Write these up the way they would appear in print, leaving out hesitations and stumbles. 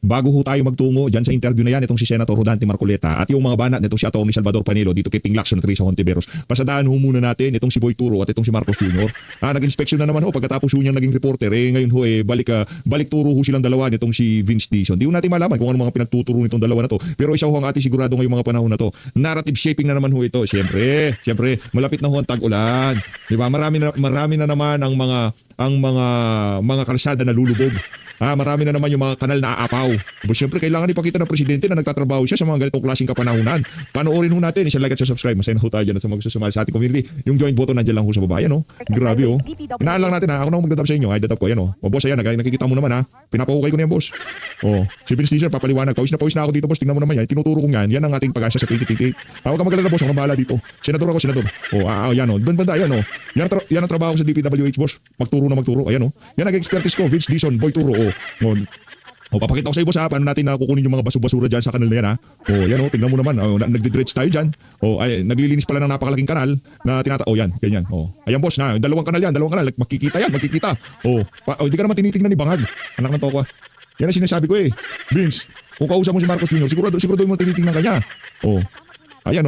Bago ho tayo magtungo dyan sa interview na yan, itong si Senator Rodante Marcoleta at yung mga banat nitong si Atty. Salvador Panelo dito kay Ping Lacson at Risa Hontiveros. Pasadaan ho muna natin itong si Boy Turo at itong si Marcos Jr. Nag-inspection na naman ho pagkatapos ho niyang naging reporter. Ngayon ho balik turo ho silang dalawa nitong si Vince Dizon. Di ho natin malaman kung ano mga pinagtuturo nitong dalawa na to. Pero isa ho ang ating sigurado ngayong mga panahon na to. Narrative shaping na naman ho ito. Siyempre, malapit na ho ang tag-ulan. Di ba? Marami na naman ang mga kalsada na lulubog. Marami na naman yung mga kanal na aapaw. Siyempre, kailangan ipakita ng presidente na nagtatrabaho siya sa mga ganitong klaseng kapanahunan. Panoorin ho natin, i-like at subscribe. Masaya na ho tayo dyan at sa mga susumali sa ating community. Yung join button nandiyan lang ho sa baba. Yan, grabe oh. Inaan lang natin ako na magdadab sa inyo. Ay, dadab ko. Yan oh. Boss, ayan, nakikita mo naman Pinapahukay ko na yan, boss. Si Vince Dizon, papaliwanag. Pawis na ako dito, boss. Tingnan mo naman yan. Tinuturo ko yan. Yan ang ating pag-asa sa 2028. Huwag ka magalala, boss. Ako bahala dito. Senador ako, senador. Yan oh. Banda, yan oh. Yan ang trabaho ko sa DPWH, boss. Magturo. Ayan oh. Yan ang-expertise ko. Vince Dizon, Boy Turo. Papakita ko sa iyo boss paano natin nakukunin yung mga basura dyan sa kanal na yan yan tingnan mo naman. Nagdi-dredge tayo dyan. Naglilinis pala ng napakalaking kanal na yan, ganyan. Ayan boss na, dalawang kanal. Makikita. Hindi ka naman tinitingnan ni Bangag. Anak ng toko. Yan ang sinasabi ko Vince, kung kausap mo si Marcos Jr., sigurado mo tinitingnan ka niya. Ayan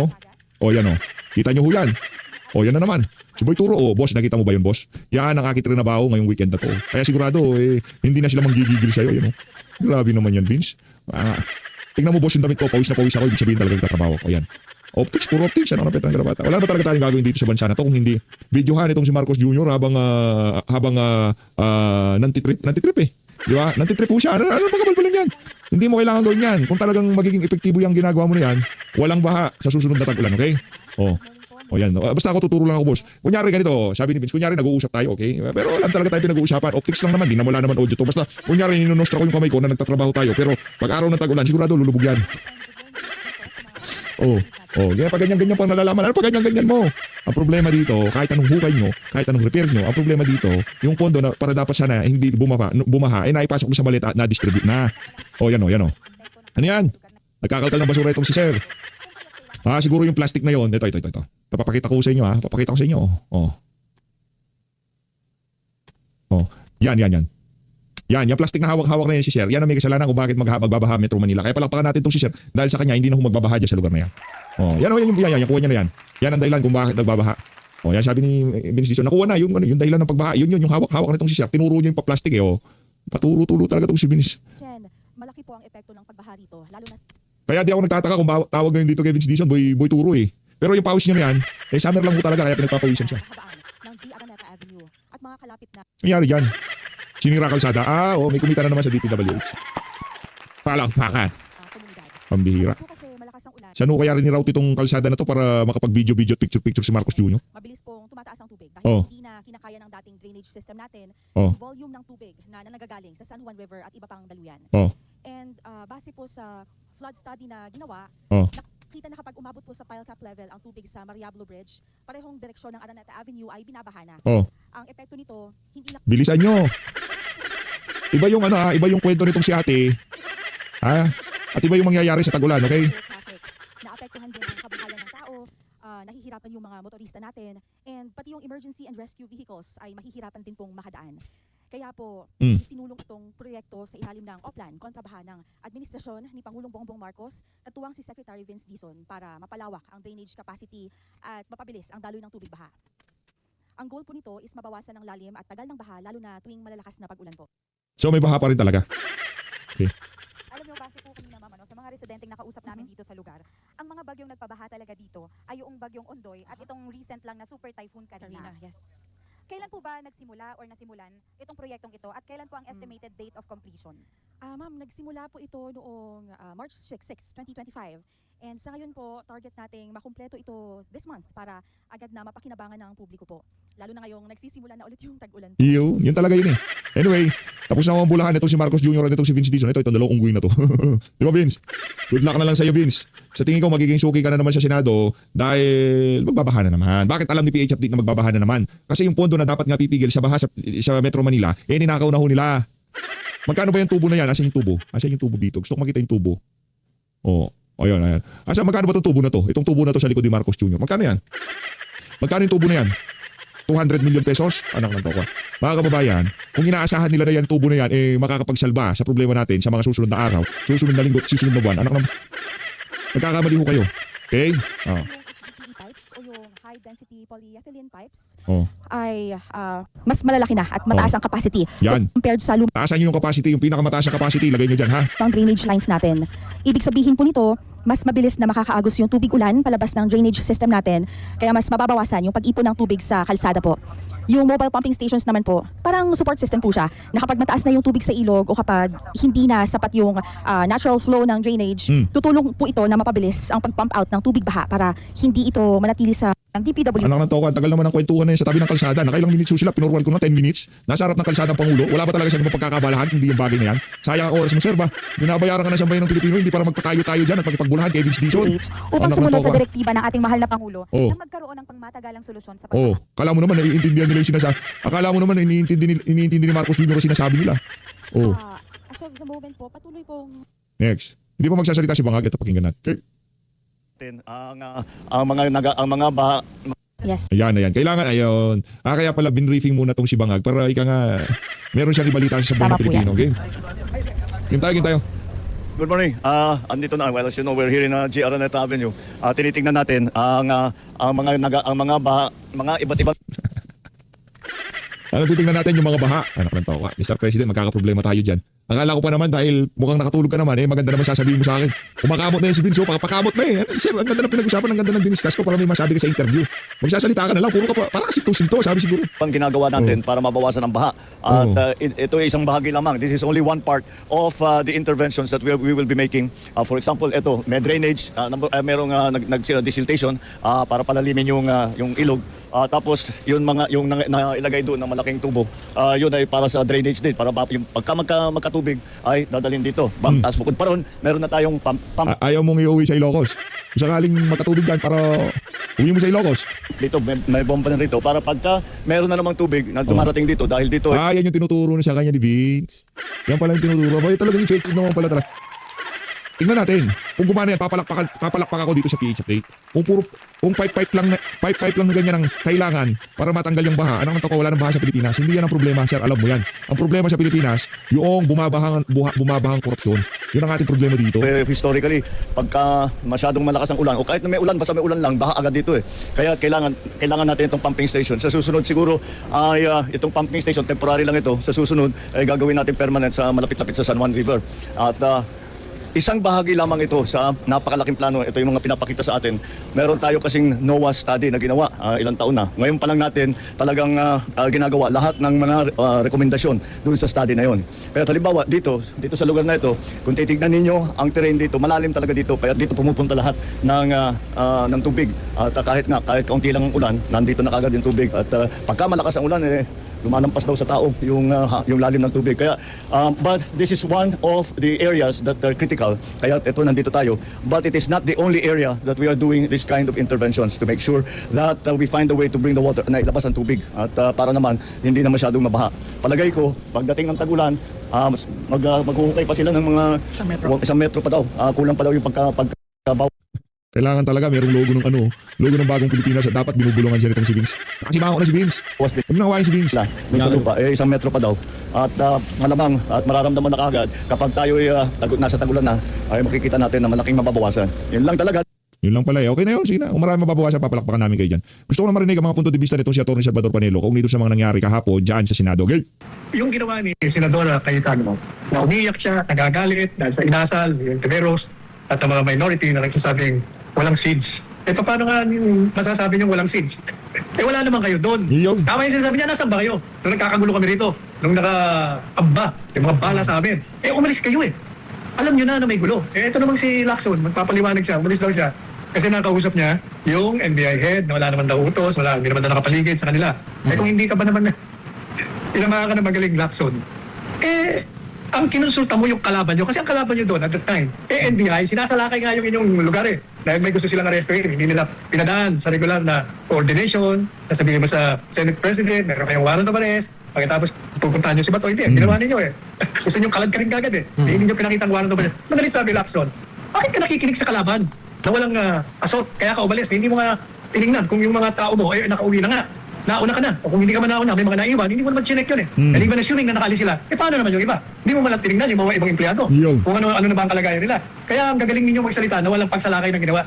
yan Kita nyo ho yan. Yan na naman. Si Boy Turo, boss, nakita mo ba yun, boss? Yan ang aking trinabaho ngayong weekend na to. Kaya sigurado, hindi na sila manggigigil sa'yo, Grabe naman yan, Vince. Tingnan mo, boss, yung damit ko, pawis na pawis ako, ibig sabihin talaga nagtatrabaho ko. Yan. Optics, puro optics, ano kapit ng grabata. Wala na talaga tayong gagawin dito sa bansa na to kung hindi videohan itong si Marcos Jr. habang nantitrip Di ba? Nantitrip po siya. Ano pagkabalbalan yan? Hindi mo kailangan gawin yan. Kung talagang magiging epektibo yung ginagawa mo na yan, walang baha sa susunod na tag-ulan, okay? Yan. Basta ako tuturo lang ako, boss. Kunyari ganito, sabi ni Vince, nag-uusap tayo, okay? Pero alam talaga tayo pinag-uusapan. Optics lang naman, wala naman audio to. Basta kunyari ninunostra ko yung kamay ko na nagtatrabaho tayo, pero pag araw ng tag-ulan, sigurado lulubog yan. Kaya pag ganyan-ganyan pang nalalaman, ano pag ganyan-ganyan mo? Ang problema dito, kahit anong hukay nyo, kahit anong repair nyo, ang problema dito, yung pondo na para dapat sana hindi bumaha, naipasok mo sa malita at na-distribute na. Yan. Ano yan? Nagkakalkal ng basura itong si Sir. Siguro yung plastic na yon. Ito. Papakita ko sa inyo Yan. Yan, yung plastic na hawak-hawak na yan si Sir. Yan ang may kasalanan kung bakit magbabaha Metro Manila. Kaya palakpakan natin itong si Sir dahil sa kanya hindi na magbabaha dyan sa lugar na yan. Yan, kuha niya na yan. Yan ang dahilan kung bakit nagbabaha. Yan sabi ni Vince Dizon, nakuha na yung dahilan ng pagbaha. Yun yung hawak-hawak na itong si Sir. Tinuro niya yung pa-plastic Paturo-tulo talaga itong si Vince. Chen, malaki po ang epekto ng pagbaha dito, lalo na Kaya di ako nagtataka kung tawag ngayon dito kay Vince Dizon, Boy Turo Pero yung pawis niya na yan, summer lang po talaga kaya pinagpapawisan siya. ng G. Araneta Avenue at mga kalapit na Nangyari dyan. Sinira kalsada. May kumita na naman sa DPWH. Palakpakan. komunidad. Pambihira. Po kasi malakas ang ulan, Saan ho kaya rin-route itong kalsada na to para makapag-video at picture si Marcos Jr.? mabilis pong tumataas ang tubig dahil Oh. hindi na kinakaya ng dating drainage system natin Oh. yung volume ng tubig na nanggagaling sa San Juan River at iba pang daluyan. And base po sa flood study na ginawa, nakita na kapag umabot po sa pile cap level ang tubig sa Mariablo Bridge, parehong direksyon ng Araneta Avenue ay binabaha na. Ang epekto nito, hindi na Bilisan nyo. Iba yung iba yung kwento nitong si ate. At iba yung mangyayari sa tag-ulan, okay? traffic. Naapektuhan din ang kabuhayan ng tao, nahihirapan yung mga motorista natin, and pati yung emergency and rescue vehicles ay mahihirapan din pong makadaan. Kaya po, isinulong itong proyekto sa ilalim ng OPLAN, kontrabaha ng administrasyon ni Pangulong Bongbong Marcos, katuwang si Secretary Vince Dizon para mapalawak ang drainage capacity at mapabilis ang daloy ng tubig baha. Ang goal po nito is mabawasan ang lalim at tagal ng baha lalo na tuwing malalakas na pag-ulan po. So may baha pa rin talaga. Alam niyo, base po kanina ma'am, sa mga residenteng nakausap namin dito sa lugar, ang mga bagyong nagpabaha talaga dito ay yung bagyong Ondoy at itong recent lang na super typhoon Karina. Yes. Kailan po ba nagsimula or nasimulan itong proyektong ito at kailan po ang estimated date of completion? Ma'am, nagsimula po ito noong March 6, 2025. And sa ngayon po, target nating makumpleto ito this month para agad na mapakinabangan ng publiko po. Lalo na ngayong nagsisimula na ulit yung tag-ulan. Yun talaga yun Anyway, tapos na ang bulahan itong si Marcos Jr. at itong si Vince Dizon. Itong dalawang unggoy na to. Di ba, Vince? Good luck na lang sa'yo, Vince. Sa tingin ko, magiging suki ka na naman sa Senado dahil magbabaha na naman. Bakit alam ni PH Update na magbabaha na naman? Kasi yung pondo na dapat nga pipigil sa baha sa Metro Manila, ninakaw na ho nila. Magkano ba yung tubo na yan? Asan yung tubo? Asan yung tubo dito? Gusto ko makita yung tubo. Ayun. Magkano ba itong tubo na to? Itong tubo na to sa likod ni Marcos Jr. Magkano yan? Magkano yung tubo na yan? 200 million pesos. Anak ng toko. Mga kababayan, kung inaasahan nila na yan, tubo na yan, makakapagsalba sa problema natin sa mga susunod na araw, susunod na linggo, susunod na buwan. Anak ng... Nagkakamali ho kayo. Okay? Yung HDPE pipes o yung high density polyethylene pipes Oh. ay mas malalaki na at mataas ang capacity Yan. compared sa Taasan nyo yung capacity, yung pinakamataas na capacity, lagay nyo dyan, ha? lumang drainage lines natin. Ibig sabihin po nito, mas mabilis na makakaagos yung tubig ulan palabas ng drainage system natin, kaya mas mababawasan yung pag-ipon ng tubig sa kalsada po. Yung mobile pumping stations naman po, parang support system po siya, na kapag mataas na yung tubig sa ilog o kapag hindi na sapat yung natural flow ng drainage, tutulong po ito na mapabilis ang pag-pump out ng tubig baha para hindi ito manatili sa DPW. Anak ng toko, ang tagal naman ng kwentuhan na yun sa tabi ng kalsada. Nakailang minutes sila, pinorwal ko na 10 minutes. Nasa harap ng kalsada ang Pangulo. Wala ba talaga siya ng pagkakabalahan? Hindi yung bagay na yan. Sayang ang oras mo, sir ba? Binabayaran ka na sa bayan ng Pilipino, hindi para magpatayo-tayo dyan at magpagbulahan kay Vince Dizon. Upang Anak ng sumunod toko. sa direktiba ng ating mahal na Pangulo Oh. na magkaroon ng pangmatagalang solusyon sa Oh, kala mo naman naiintindihan nila yung sinasabi. Akala mo naman iniintindi ni Marcos Jr. ang sinasabi nila. Oh, As of the moment po, patuloy pong next. Hindi pa magsasalita si Bangag, ito pakinggan natin. Okay. ang mga yes. Ayan. Kailangan, ayun. Kaya pala binriefing muna tong si Bangag para ika nga, meron siyang ibalita sa Tama buong po Pilipino. Okay? Game tayo. Good morning. Andito na, well, as you know, we're here in GR Araneta Avenue. Tinitingnan natin ang mga iba't ibang Ano titingnan natin yung mga baha? Anak ng toko. Mr. President, magkakaproblema tayo dyan. Akala ko pa naman dahil mukhang nakatulog ka naman, maganda naman sasabihin mo sa akin. Kumakamot na yun si Vince, pakamot na eh. Sir, ang ganda ng pinag-usapan, ang ganda ng diniscuss ko para may masabi ka sa interview. Magsasalita ka na lang, puro ka pa, para kasi tusin to, sabi siguro. ginagawa natin para mabawasan ang baha. At ito ay isang bahagi lamang. This is only one part of the interventions that we will be making. For example, ito, may drainage, merong nag-desiltation para palalimin yung ilog. Tapos yung nailagay doon na malaking tubo, yun ay para sa drainage din, para yung pagka magkatubig ay dadalhin dito. Tapos bukod pa ron, meron na tayong pump. Ayaw mong iuwi sa Ilocos. Kung sakaling magkatubig dyan para uwi mo sa Ilocos. Dito may bomba na rito para pagka meron na namang tubig na dumarating dito dahil dito Yan yung tinuturo na sa kanya ni Vince. Yan pala yung tinuturo. Boy, talagang effective naman pala talaga. Tingnan natin. Kung gumana yan, papalakpak ako dito sa PH update. Kung pipe lang na ganyan ang kailangan para matanggal yung baha. Anong toko, wala ng baha sa Pilipinas. Hindi yan ang problema, sir. Alam mo yan. Ang problema sa Pilipinas, yung bumabahang korupsyon. Yun ang ating problema dito. historically, pagka masyadong malakas ang ulan o kahit na may ulan, basta may ulan lang, baha agad dito eh. Kaya kailangan natin itong pumping station. Sa susunod siguro ay itong pumping station, temporary lang ito. Sa susunod ay gagawin natin permanent sa malapit-lapit sa San Juan River. At isang bahagi lamang ito sa napakalaking plano. Ito yung mga pinapakita sa atin. Meron tayo kasing NOAA study na ginawa ilang taon na. Ngayon pa lang natin talagang ginagawa lahat ng mga rekomendasyon doon sa study na yon. Kaya halimbawa dito sa lugar na ito, kung titignan ninyo ang terrain dito, malalim talaga dito. Kaya dito pumupunta lahat ng tubig. At kahit kaunti lang ang ulan, nandito na kagad yung tubig. At pagka malakas ang ulan, lumalampas daw sa tao yung lalim ng tubig. Kaya but this is one of the areas that are critical. Kaya ito nandito tayo. But it is not the only area that we are doing this kind of interventions to make sure that we find a way to bring the water na ilabas ang tubig at para naman hindi na masyadong mabaha. Palagay ko pagdating ng tag-ulan, maghuhukay pa sila ng mga isang metro pa daw. Kulang pa daw yung pagkabaw. Kailangan talaga merong logo ng bagong Pilipinas at dapat binubulungan siya nitong si Vince. Kasi bango na si Vince. Huwag nang hawain si Vince. May sa lupa, isang metro pa daw. At malamang at mararamdaman na kaagad kapag tayo ay nasa tagulan na, ay makikita natin na malaking mababawasan. Yun lang talaga. Yun lang pala eh. Okay na yun. Sige na. Kung marami mababawasan, papalakpakan namin kayo dyan. Gusto ko na marinig ang mga punto de vista nito si Atty. Salvador Panelo kung nito sa mga nangyari kahapon dyan sa Senado. Okay? Yung ginawa ni Senadora Cayetano, na umiiyak siya, nagagalit dahil sa inasal, yung Tiberos, at ang mga minority na nagsasabing walang seeds. Paano nga masasabi niyong walang seeds? Wala naman kayo doon. Yung. Tama yung sinasabi niya, nasaan ba kayo? Nung nagkakagulo kami rito, nung naka-amba, yung mga bala sa amin, umalis kayo eh. Alam niyo na may gulo. Ito namang si Lacson, magpapaliwanag siya, umalis daw siya. Kasi nakausap niya yung NBI head na wala naman daw utos, hindi naman daw nakapaligid sa kanila. Kung hindi ka ba naman tinamahan ka na magaling Lacson, ang kinonsulta mo yung kalaban nyo, kasi ang kalaban nyo doon at that time, NBI, sinasalakay nga yung inyong lugar eh. Dahil may gusto silang arrestuin, hindi nila pinadaan sa regular na coordination, sasabihin mo sa Senate President, meron kayong warrant of arrest, pagkatapos pupuntahan nyo si Bato, hindi, ginawa ninyo eh. Gusto nyo kalad ka rin kagad eh. Hindi nyo pinakita ang warrant of arrest. Madali sabi, Lacson, bakit ka nakikinig sa kalaban na walang assault, kaya ka umalis, hindi mo nga tinignan kung yung mga tao mo, nakauwi na nga. nauna ka na. O kung hindi ka man nauna, may mga naiwan, hindi mo naman chinek yun eh. And even assuming na nakaalis sila, paano naman yung iba? Hindi mo malang tinignan yung mga ibang empleyado. Yun. Kung ano na ba ang kalagayan nila. Kaya ang gagaling ninyo magsalita na walang pagsalakay ng ginawa.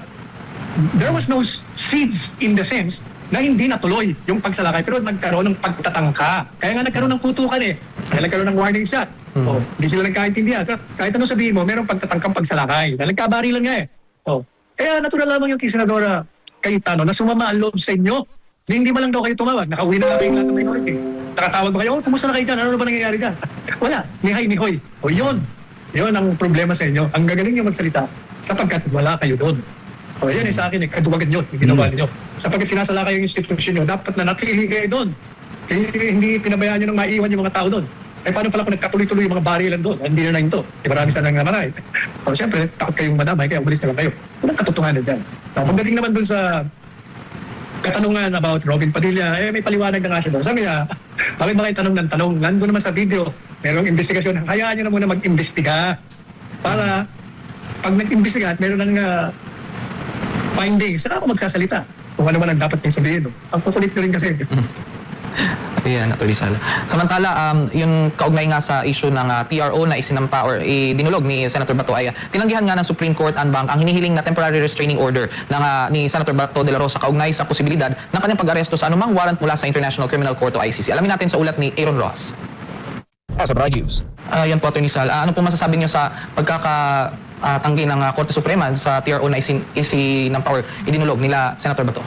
There was no seeds in the sense na hindi natuloy yung pagsalakay pero nagkaroon ng pagtatangka. Kaya nga nagkaroon ng putukan eh. Kaya nagkaroon ng warning shot. O, hindi sila nagkaintindihan. Kahit ano sabihin mo, merong pagtatangkang pagsalakay. Dahil nagkabarilan nga eh. O, kaya natural lamang yung kay Senadora Cayetano na sumama ang loob sa inyo. Hindi man lang daw kayo tumawag. Nakauwi na kayong lahat ng minority. Nakatawag ba kayo? Oh, kumusta na kayo dyan? Ano na ba nangyayari dyan? Wala. Nihay-nihoy. O yun. Yun ang problema sa inyo. Ang gagaling nyo magsalita sapagkat wala kayo doon. O yan sa akin, kaduwagan nyo, yung ginawa ninyo. Sapagkat sinasala kayo yung institusyon nyo, dapat na natili kayo doon. Hindi pinabayaan nyo nang maiwan yung mga tao doon. Eh paano pala kung nagkatuloy-tuloy yung mga barilan doon? Hindi na ito. Marami sana nang namatay. O siyempre, takot kayong madamay, kaya umalis na lang kayo. Walang katotohanan dyan. Pagdating naman doon sa katanungan about Robin Padilla, may paliwanag na nga siya doon. Sabi niya, bakit ba kayo tanong ng tanong? Nandun naman sa video, merong investigasyon. Hayaan niyo na muna mag-imbestiga. Para pag nag-imbestiga at meron ng findings, saka ako magsasalita. Kung ano man ang dapat niyong sabihin. No? Ang kukulit nyo rin kasi. Ayan, Atty. Sal. Samantala, yung kaugnay nga sa issue ng TRO na isinampa or dinulog ni Senator Bato ay tinanggihan nga ng Supreme Court ang ang hinihiling na temporary restraining order ng ni Senator Bato de la Rosa kaugnay sa posibilidad ng kanyang pag-aresto sa anumang warrant mula sa International Criminal Court o ICC. Alamin natin sa ulat ni Aaron Rojas. Sa Brad News. Yan po, Atty. Sal. Ano po masasabi niyo sa pagkakatanggi ng Korte Suprema sa TRO na isinampa or idinulog nila Senator Bato?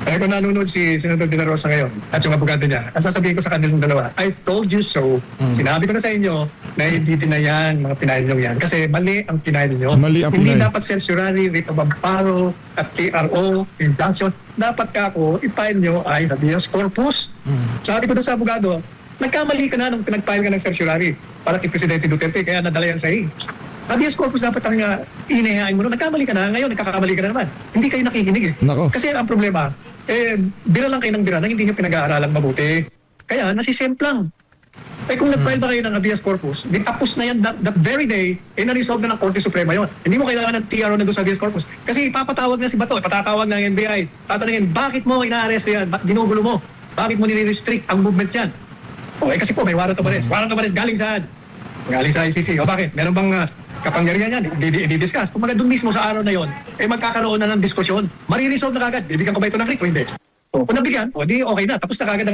Eh kung nanonood si Senator De La Rosa ngayon at yung abogado niya, ang sasabihin ko sa kanilang dalawa, I told you so. Sinabi ko na sa inyo na hindi din na yan, mga pinail nyo yan. Kasi mali ang pinail nyo. Mali ang Hindi pinail. dapat certiorari, writ of amparo, at TRO, injunction. Dapat kako, i-file nyo ay habeas corpus. Sabi ko doon sa abogado, nagkamali ka na nung pinag-file ka ng certiorari para kay Presidente Duterte, kaya nadala yan sa iyo. Habeas corpus dapat ang inahain mo. Nagkamali ka na, ngayon nagkakamali ka na naman. Hindi kayo nakikinig eh. Nako. Kasi ang problema, bira lang kayo ng bira na hindi nyo pinag-aaralan mabuti. Kaya nasisemplang. Kung nag-file ba kayo ng habeas corpus, di tapos na yan that very day, na-resolve na ng Korte Suprema yon. Hindi mo kailangan ng TRO na doon sa habeas corpus. Kasi ipapatawag na si Bato, patatawag ng NBI. Tatanungin, bakit mo inaaresto yan? Bakit ginugulo mo? Bakit mo nire-restrict ang movement yan? Kasi po may warrant of arrest. Warrant of arrest galing saan? Galing sa ICC. Bakit? Meron bang kapangyarihan yan? Di-discuss. Kung doon mismo sa araw na yon, magkakaroon na ng diskusyon. Mariresolve na kagad. Bibigyan ko ba ito ng writ o hindi? Kung nabigyan, di okay na. Tapos na kagad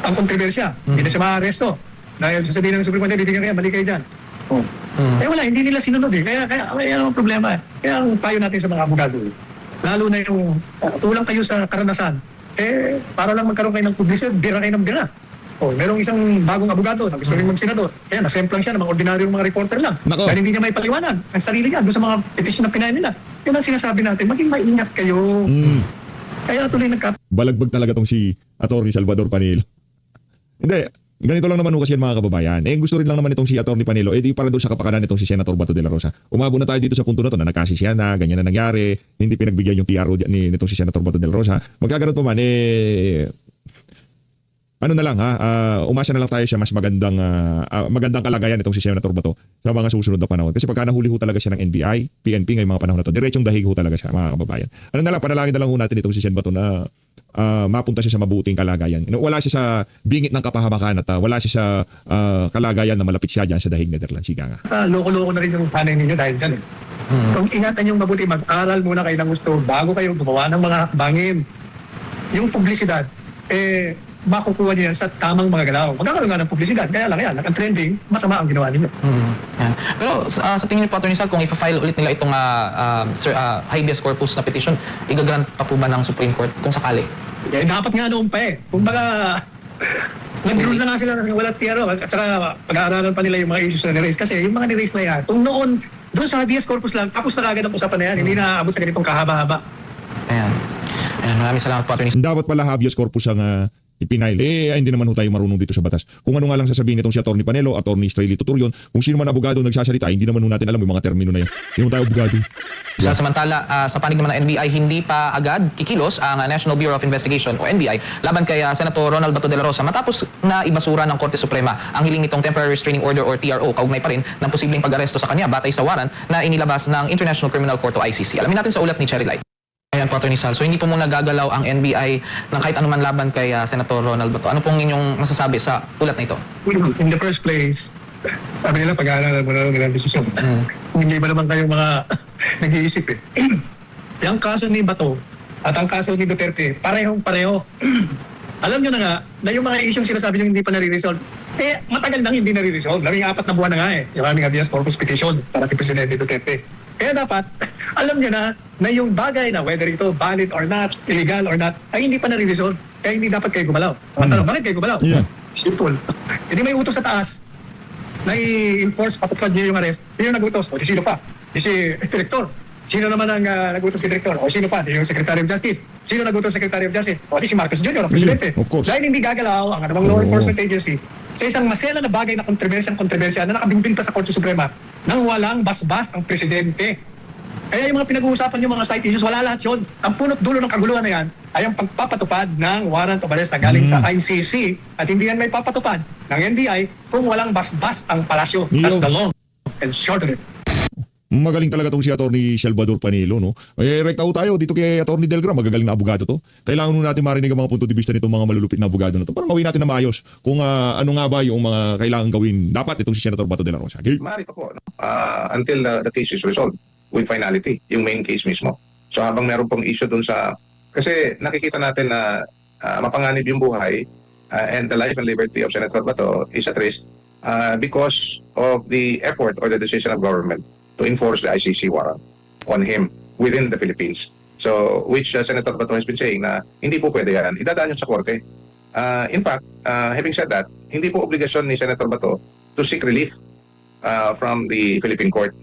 ang kontrobersya. Hindi na siya ma-arresto. Dahil sasabihin ng Supreme Court, bibigyan kayo, balik kayo dyan. Wala, hindi nila sinunod eh. Kaya yan ang problema. Kaya ang payo natin sa mga abogado, lalo na yung tulang kayo sa karanasan, para lang magkaroon kayo ng publicity, bira kayo ng bira. Merong isang bagong abogado na gusto rin mag-senador. Kaya nasemplang siya ng mga ordinaryong mga reporter lang. Nako. Dahil hindi niya may paliwanag ang sarili niya doon sa mga petition na pinahin nila. Yun ang sinasabi natin, maging maingat kayo. Kaya tuloy Balagbag talaga tong si Atty. Salvador Panelo. Hindi, ganito lang naman kasi yan mga kababayan. Gusto rin lang naman itong si Atty. Panelo, di para doon sa kapakanan itong si Senator Bato de la Rosa. Umabot na tayo dito sa punto na to na nagkasisya na, ganyan na nangyari, hindi pinagbigyan yung TRO nitong si Senator Bato de la Rosa. Magkaganon pa man, ano na lang umasa na lang tayo siya mas magandang kalagayan itong si Senator Bato sa mga susunod na panahon. Kasi pagka nahuli ho talaga siya ng NBI, PNP ngayong mga panahon na to, diretsong dahig ho talaga siya mga kababayan. Ano na lang, panalangin na lang ho natin itong si Sen Bato na mapunta siya sa mabuting kalagayan. Wala siya sa bingit ng kapahamakan at wala siya sa kalagayan na malapit siya dyan sa dahig Netherlands. Siga nga. loko-loko na rin yung panay ninyo dahil dyan eh. Kung ingatan yung mabuti, mag-aral muna kayo ng gusto bago kayo gumawa ng mga bangin. Yung publisidad, makukuha niyo yan sa tamang mga galaw. Magkakaroon nga ng publisidad, kaya lang yan, ang trending, masama ang ginawa ninyo. Yan. Pero sa tingin niyo po, Atty. Sal, kung ipa-file ulit nila itong habeas corpus na petition, igagrant pa po ba ng Supreme Court kung sakali? Dapat nga noon pa eh. Kung baga, nag-rule na nga sila na wala TRO at saka pag-aaralan pa nila yung mga issues na ni-raise. Kasi yung mga ni-raise na yan, kung noon, doon sa habeas corpus lang, tapos na kagad ang usapan na yan, hindi na aabot sa ganitong kahaba-haba. Ayan. Maraming salamat po, Atty. Dapat pala habeas corpus ang ipinail. Hindi naman ho tayo marunong dito sa batas. Kung ano nga lang sasabihin nitong si Atty. Panelo, Atty. Strelly Tuturion, kung sino man abogado nagsasalita, hindi naman ho natin alam yung mga termino na yan. Hindi ho tayo abogado. Samantala, sa panig naman ng NBI, hindi pa agad kikilos ang National Bureau of Investigation o NBI laban kay Senator Ronald Bato de la Rosa matapos na ibasura ng Korte Suprema ang hiling nitong Temporary Restraining Order or TRO kaugnay pa rin ng posibleng pag-aresto sa kanya batay sa warrant na inilabas ng International Criminal Court o ICC. Alamin natin sa ulat ni Cherry Light. Ayan po, Atty. Sal. So hindi po muna gagalaw ang NBI ng kahit anuman laban kay Senator Ronald Bato. Ano pong inyong masasabi sa ulat na ito? In the first place, sabi nila pag-aaralan mo na lang nilang desisyon. Hindi ba naman kayo mga nag-iisip eh. Yung kaso ni Bato at ang kaso ni Duterte, parehong-pareho. Alam nyo na nga, na yung mga isyong sinasabi nyo hindi pa nare-resolve, matagal nang hindi nare-resolve. 14 na buwan na nga yung aming habeas corpus petition para kay Presidente Duterte. Kaya dapat, alam nyo na yung bagay na whether ito valid or not, illegal or not, ay hindi pa nare-resolve. Kaya hindi dapat kayo gumalaw. Tanong, bakit kayo gumalaw? Yeah. Simple. Hindi may utos sa taas na i-enforce, patupad niyo yung arrest. Sino nag-utos? O di sino pa? Di si Director. Sino naman ang nag-utos kay Director? O sino pa? Di yung Secretary of Justice. Sino nag-utos Secretary of Justice? O di si Marcos Jr., ang Presidente. Of course. Dahil hindi gagalaw ang anumang law enforcement agency sa isang masela na bagay na kontrobersya na nakabimbing pa sa Korte Suprema nang walang basbas ang Presidente. Kaya yung mga pinag-uusapan yung mga side issues, wala lahat yun. Ang punot dulo ng kaguluhan na yan ay ang pagpapatupad ng warrant of arrest na galing sa ICC at hindi yan may papatupad ng NBI kung walang basbas ang palasyo. That's the long and short of it. Magaling talaga tong si Atty. Salvador Panelo, no? Rekta ho tayo dito kay Atty. Delgra, magagaling na abogado to. Kailangan nun natin marinig ang mga punto de vista nitong mga malulupit na abogado na to para gawin natin na maayos kung ano nga ba yung mga kailangan gawin dapat itong si Senator Bato de la Rosa. Okay? Maaari pa po, no? Until the case is resolved with finality, yung main case mismo. So habang meron pong issue dun sa... Kasi nakikita natin na mapanganib yung buhay and the life and liberty of Senator Bato is at risk because of the effort or the decision of government to enforce the ICC warrant on him within the Philippines. So, which Senator Bato has been saying na hindi po pwede yan. Idadaan yun sa korte. In fact, having said that, hindi po obligasyon ni Senator Bato to seek relief from the Philippine court.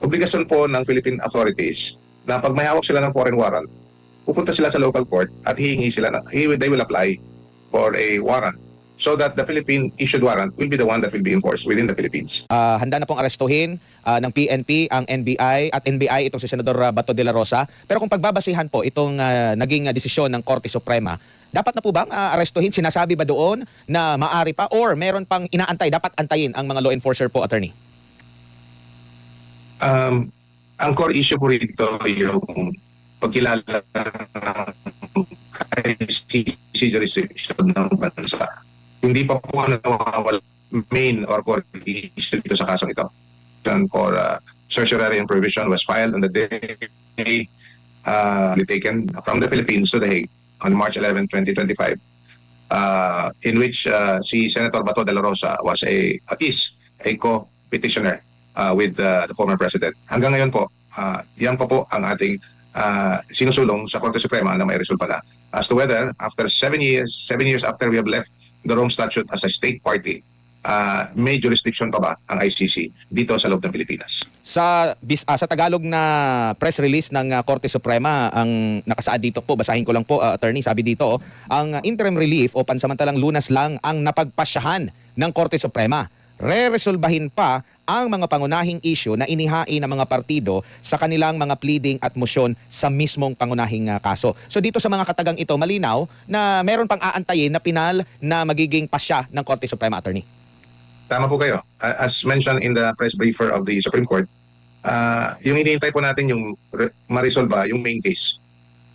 Obligasyon po ng Philippine authorities na pag may hawak sila ng foreign warrant, pupunta sila sa local court at hihingi sila they will apply for a warrant so that the Philippine issued warrant will be the one that will be enforced within the Philippines. Handa na pong arestuhin ng PNP ang NBI at NBI itong si Senador Bato de la Rosa. Pero kung pagbabasihan po itong naging desisyon ng Korte Suprema, dapat na po bang arestuhin? Sinasabi ba doon na maari pa or meron pang inaantay, dapat antayin ang mga law enforcer po, attorney? Ang core issue po rito yung pagkilala ng ICC jurisdiction ng bansa. Hindi pa po nawawala main or core issue dito sa kasong ito. For certiorari and provision was filed on the day taken from the Philippines to The Hague on March 11, 2025, in which si Senator Bato de la Rosa is a co-petitioner with the former president. Hanggang ngayon po, yan pa po ang ating sinusulong sa Korte Suprema na may resolve na as to whether after 7 years after we have left the Rome Statute as a state party, may jurisdiction pa ba ang ICC dito sa loob ng Pilipinas? Sa Tagalog na press release ng Korte Suprema, ang nakasaad dito po, basahin ko lang po, attorney, sabi dito, ang interim relief o pansamantalang lunas lang ang napagpasyahan ng Korte Suprema. Re-resolbahin pa ang mga pangunahing issue na inihain ng mga partido sa kanilang mga pleading at motion sa mismong pangunahing kaso. So dito sa mga katagang ito, malinaw na meron pang aantayin na pinal na magiging pasya ng Korte Suprema, attorney. Tama po kayo. As mentioned in the press briefer of the Supreme Court, yung hinihintay po natin yung ma-resolve yung main case.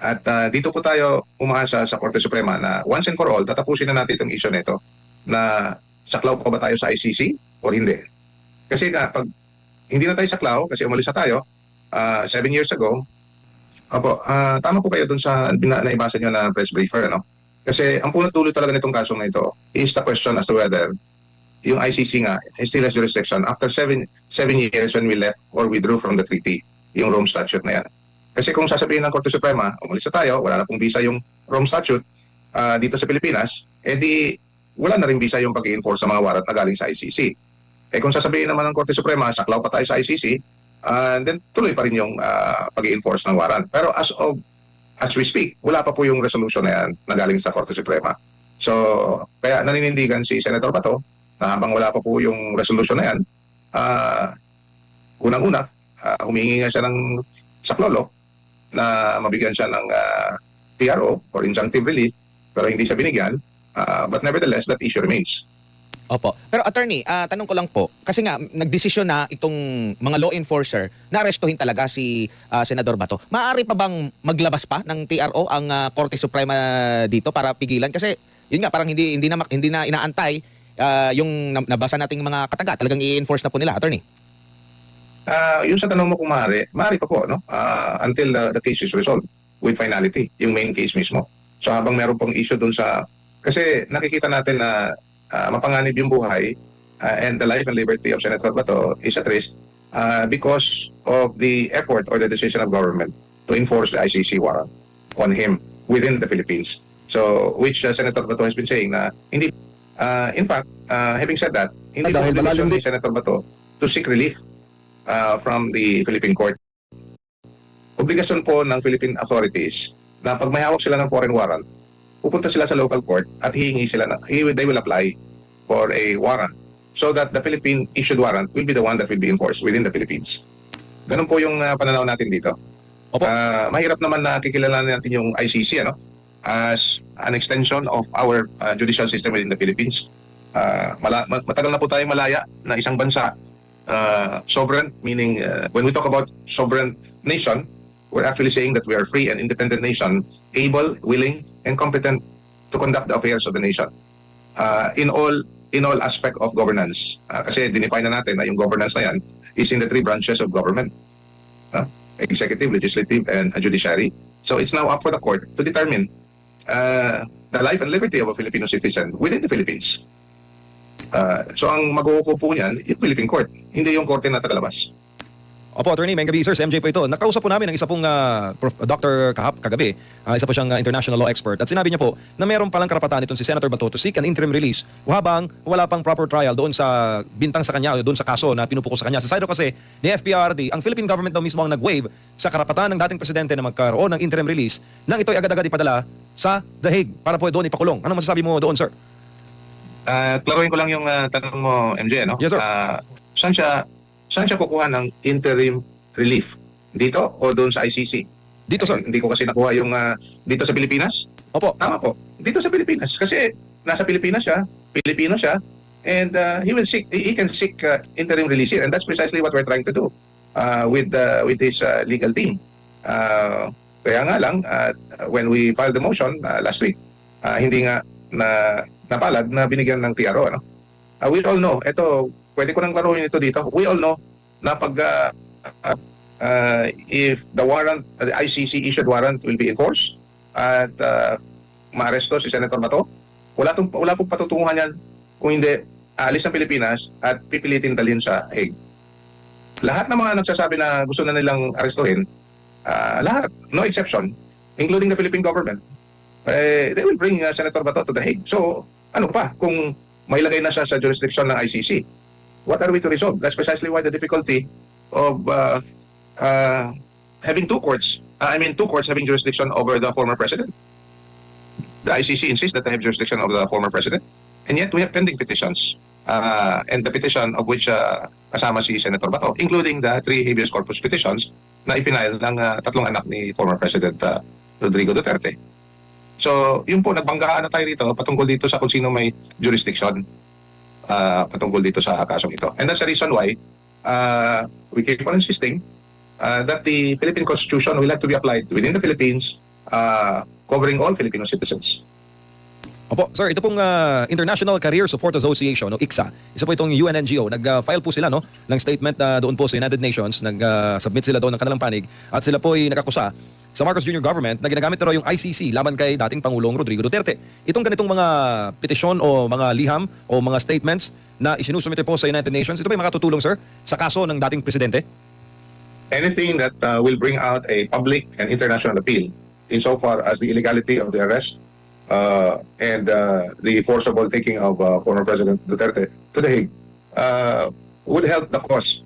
At dito po tayo umaasa sa Korte Suprema na once and for all, tatapusin na natin itong issue na ito na saklaw pa ba tayo sa ICC o hindi. Kasi pag hindi na tayo saklaw, kasi umalis na tayo 7 years ago, tama po kayo dun sa naibasa nyo na press briefer. Ano? Kasi ang punot dulo talaga nitong kasong na ito is the question as to whether yung ICC nga still has jurisdiction after 7 years when we left or withdrew from the treaty, yung Rome Statute na yan. Kasi kung sasabihin ng Korte Suprema, umalis na tayo, wala na pong visa yung Rome Statute dito sa Pilipinas, edi wala na rin visa yung pag-i-enforce sa mga warrant na galing sa ICC. Kung sasabihin naman ng Korte Suprema, saklaw pa tayo sa ICC, then tuloy pa rin yung pag-i-enforce ng warrant. Pero as we speak, wala pa po yung resolution na yan na galing sa Korte Suprema. So, kaya naninindigan si Senator Bato na habang wala pa po yung resolution na yan, unang-una, humingi nga siya ng saklolo na mabigyan siya ng TRO or injunctive relief, pero hindi siya binigyan. But nevertheless, that issue remains. Opo. Pero attorney, tanong ko lang po, kasi nga nagdesisyon na itong mga law enforcer na arestuhin talaga si Senador Bato. Maaari pa bang maglabas pa ng TRO ang Korte Suprema dito para pigilan? Kasi yun nga, parang hindi na inaantay yung nabasa nating mga kataga. Talagang i-enforce na po nila, attorney. Yung sa tanong mo kung maaari pa po, no? Until the case is resolved with finality, yung main case mismo. So habang meron pong issue dun sa... Kasi nakikita natin na mapanganib yung buhay and the life and liberty of Senator Bato is at risk because of the effort or the decision of government to enforce the ICC warrant on him within the Philippines. So, which Senator Bato has been saying na hindi... in fact, having said that, hindi po obligasyon ni Senator Bato to seek relief from the Philippine court. Obligasyon po ng Philippine authorities na pag may hawak sila ng foreign warrant, pupunta sila sa local court at hihingi sila they will apply for a warrant so that the Philippine issued warrant will be the one that will be enforced within the Philippines. Ganun po yung pananaw natin dito. Opo. Mahirap naman na kikilalanin natin yung ICC as an extension of our judicial system within the Philippines. Matagal na po tayong malaya na isang bansa sovereign, meaning when we talk about sovereign nation, we're actually saying that we are free and independent nation, able, willing, and competent to conduct the affairs of the nation in all aspect of governance. Kasi dinefine na natin na yung governance na yan is in the three branches of government. Executive, legislative, and judiciary. So it's now up for the court to determine the life and liberty of a Filipino citizen within the Philippines. So ang mag-uupo po niyan, yung Philippine court, hindi yung korte na tagalabas. Opo, attorney, may gabi, sir. Si MJ po ito. Nakausap po namin ng isa pong Dr. Kahap kagabi. Isa po siyang international law expert. At sinabi niya po na meron palang karapatan itong si Senator Bato to seek an interim release habang wala pang proper trial doon sa bintang sa kanya o doon sa kaso na pinupuko sa kanya. Sa side kasi ni FPRD, ang Philippine government daw mismo ang nag-waive sa karapatan ng dating presidente na magkaroon ng interim release nang ito'y agad-agad ipadala sa The Hague para po doon ipakulong. Ano masasabi mo doon, sir? Klaruhin ko lang yung tanong mo, MJ, no? Yes, sir. Saan siya kukuha ng interim relief? Dito o doon sa ICC? Dito, sir. Hindi ko kasi nakuha yung dito sa Pilipinas. Opo. Tama po. Dito sa Pilipinas. Kasi nasa Pilipinas siya, Pilipino siya, and he can seek interim release here. And that's precisely what we're trying to do with his legal team. Kaya nga lang, when we filed the motion last week, hindi nga napalad na binigyan ng TRO. We all know, pwede ko nang klaruhin ito dito. We all know na pag if the warrant, the ICC issued warrant will be enforced at maaresto si Senator Bato, wala pong patutunguhan yan kung hindi aalis ng Pilipinas at pipilitin dalhin sa Hague. Lahat ng mga nagsasabi na gusto na nilang arestuhin, lahat, no exception, including the Philippine government, they will bring Senator Bato to the Hague. So, ano pa kung may lagay na siya sa jurisdiction ng ICC? What are we to resolve? That's precisely why the difficulty of having two courts having jurisdiction over the former president. The ICC insists that they have jurisdiction over the former president, and yet we have pending petitions, and the petition of which kasama si Senator Bato, including the 3 habeas corpus petitions na ipinail ng tatlong anak ni former President Rodrigo Duterte. So, yun po, nagbanggaan na tayo rito patungkol dito sa kung sino may jurisdiction patungkol dito sa kasong ito. And that's the reason why we keep on insisting that the Philippine Constitution will have to be applied within the Philippines, covering all Filipino citizens. Opo, sir, ito pong International Career Support Association o ICSA. Isa po itong UN NGO. Nag-file po sila ng statement doon po sa United Nations. Nag-submit sila doon ng kanilang panig at sila po ay nakakusa sa Marcos Jr. government na ginagamit na raw yung ICC laban kay dating Pangulong Rodrigo Duterte. Itong ganitong mga petisyon o mga liham o mga statements na isinusumite po sa United Nations, ito ba yung makatutulong, sir, sa kaso ng dating presidente? Anything that will bring out a public and international appeal insofar as the illegality of the arrest and the forcible taking of former President Duterte to the Hague would help the cause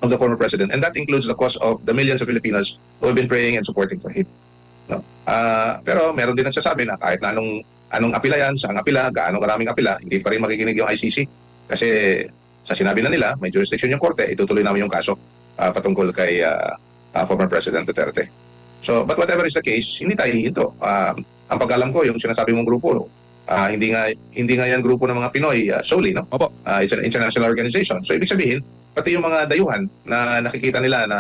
of the former president, and that includes the cause of the millions of Filipinos who have been praying and supporting for him. No? Pero meron din nagsasabi na kahit na anong apila yan, saang apila, gaano karaming apila, hindi pa rin makikinig yung ICC kasi sa sinabi na nila, may jurisdiction yung korte, itutuloy namin yung kaso patungkol kay former President Duterte. So, but whatever is the case, hindi tayo hihinto. Ang pag-alam ko, yung sinasabi mong grupo, Hindi nga yan grupo ng mga Pinoy solely, no? Opo. It's an international organization. So ibig sabihin, pati yung mga dayuhan na nakikita nila na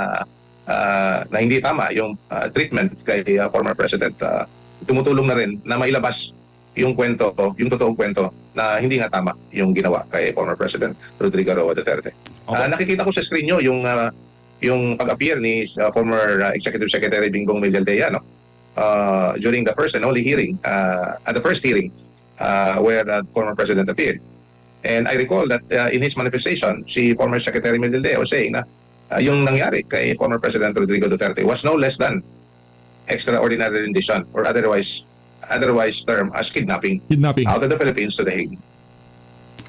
hindi tama yung treatment kay former President, tumutulong na rin na mailabas yung kwento, yung totoong kwento na hindi nga tama yung ginawa kay former President Rodrigo Roa Duterte. Okay. Nakikita ko sa screen nyo yung pag-appear ni former Executive Secretary Bingbong Medialdea, no? During the first and only hearing, at the first hearing where the former President appeared. And I recall that in his manifestation, si former Secretary Medialdea was saying na yung nangyari kay former President Rodrigo Duterte was no less than extraordinary rendition or otherwise termed as kidnapping Kidnapping. out of the Philippines to The Hague.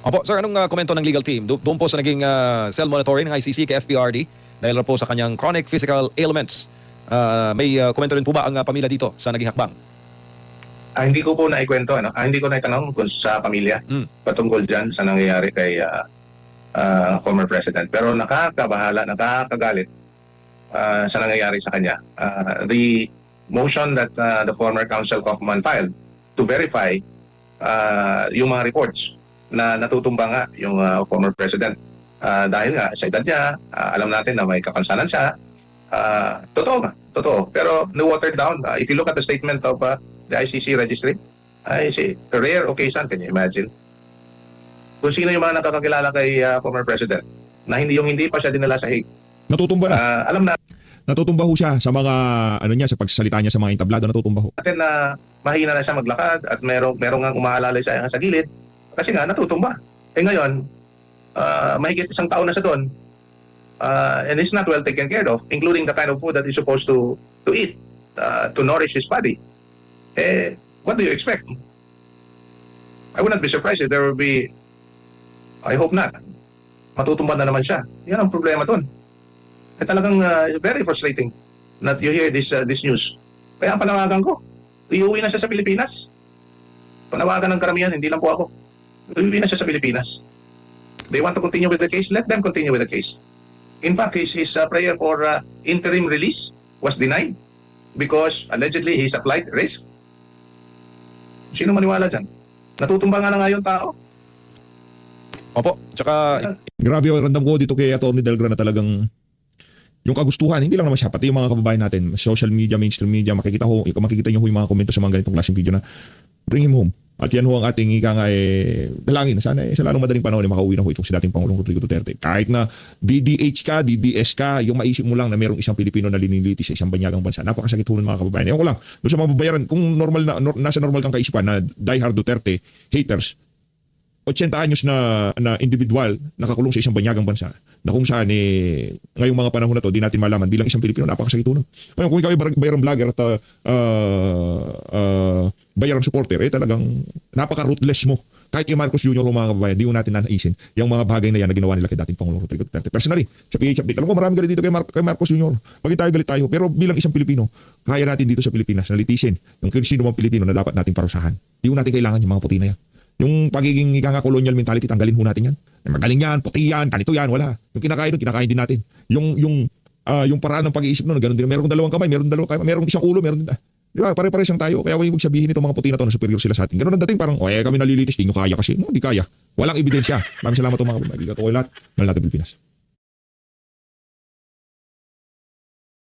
Opo, sir, anong komento ng legal team? Doon po sa naging cell monitoring ng ICC kay FPRD dahil na po sa kanyang chronic physical ailments. May komento rin po ba ang pamilya dito sa naging hakbang? Hindi ko po naikwento, hindi ko naitanong kung sa pamilya patungkol dyan sa nangyayari kay former President. Pero nakakabahala, nakakagalit sa nangyayari sa kanya. The motion that the former Counsel Kaufman filed to verify yung mga reports na natutumba nga yung former President. Dahil nga sa edad niya, alam natin na may kapansanan siya. Totoo nga, totoo. Pero na-watered down. If you look at the statement of the ICC registry, I see a rare occasion, can you imagine? Kung sino yung mga nakakakilala kay former President na hindi pa siya dinala sa Hague. Natutumba na. Alam Natutumba ho siya sa mga, sa pagsasalita niya sa mga entablado, natutumba ho. natin na mahina na siya maglakad at merong nga umaalalay sa gilid kasi nga natutumba. Ngayon, mahigit isang taon na siya doon and it's not well taken care of, including the kind of food that he's supposed to eat to nourish his body. What do you expect? I would not be surprised if there will be, I hope not, matutumba na naman siya. Yan ang problema doon. Talagang very frustrating that you hear this news. Kaya ang panawagan ko, iuwi na siya sa Pilipinas. Panawagan ng karamihan, hindi lang po ako. Iuwi na siya sa Pilipinas. They want to continue with the case, let them continue with the case. In fact, his prayer for interim release was denied because allegedly he's a flight risk. Sino maniwala dyan? Natutumba nga na nga yung tao. Opo, tsaka Grabe, randam ko dito kay Atty. Delgra na talagang yung kagustuhan, hindi lang naman siya, pati yung mga kababayan natin, social media, mainstream media, makikita niyo ho yung mga komento sa mga ganitong klaseng video na bring him home. At yan ho ang ating dalangin. Sana sa lalong madaling panahon makauwi na ho itong si dating Pangulong Rodrigo Duterte. Kahit na DDH ka, DDS ka, yung maisip mo lang na merong isang Pilipino na liniliti sa isang banyagang bansa. Napakasakit ho ng mga kababayan. Ewan ko lang, doon sa mga babayaran, kung nasa normal kang kaisipan na diehard Duterte haters, 80 anyos na individual nakakulong sa isang banyagang bansa na kung saan ngayong mga panahon na to di natin malaman bilang isang Pilipino napakasakit nun. Ngayon kung ikaw ay bayarang vlogger at bayarang supporter talagang napaka-ruthless mo. Kahit kay Marcos Jr. o mga kababayan, di ko natin nanaisin yung mga bagay na yan na ginawa nila kay dating Pangulong Rodrigo Duterte. Personally, sa PH Update, alam ko marami galit dito kay Marcos Jr. Bakit galit tayo? Pero bilang isang Pilipino, kaya natin dito sa Pilipinas na litisin yung sino mang Pilipino na dapat natin parusahan. Di ko natin kailangan yung mga puti na yan. Yung pagiging colonial mentality, tanggalin ho natin yan. Magaling yan, puti yan, ganito yan, wala. Yung kinakain din natin. Yung paraan ng pag-iisip nun, ganun din. Merong dalawang kamay, merong isang ulo, meron din. Di ba? Pare-pares lang tayo. Kaya huwag sabihin itong mga puti na to na superior sila sa atin. Ganun ang dating parang, kami nalilitis, di nyo kaya kasi. No, di kaya. Walang ebidensya. Maraming salamat mga kababayan. Dito ko lahat. Mahal natin Pilipinas.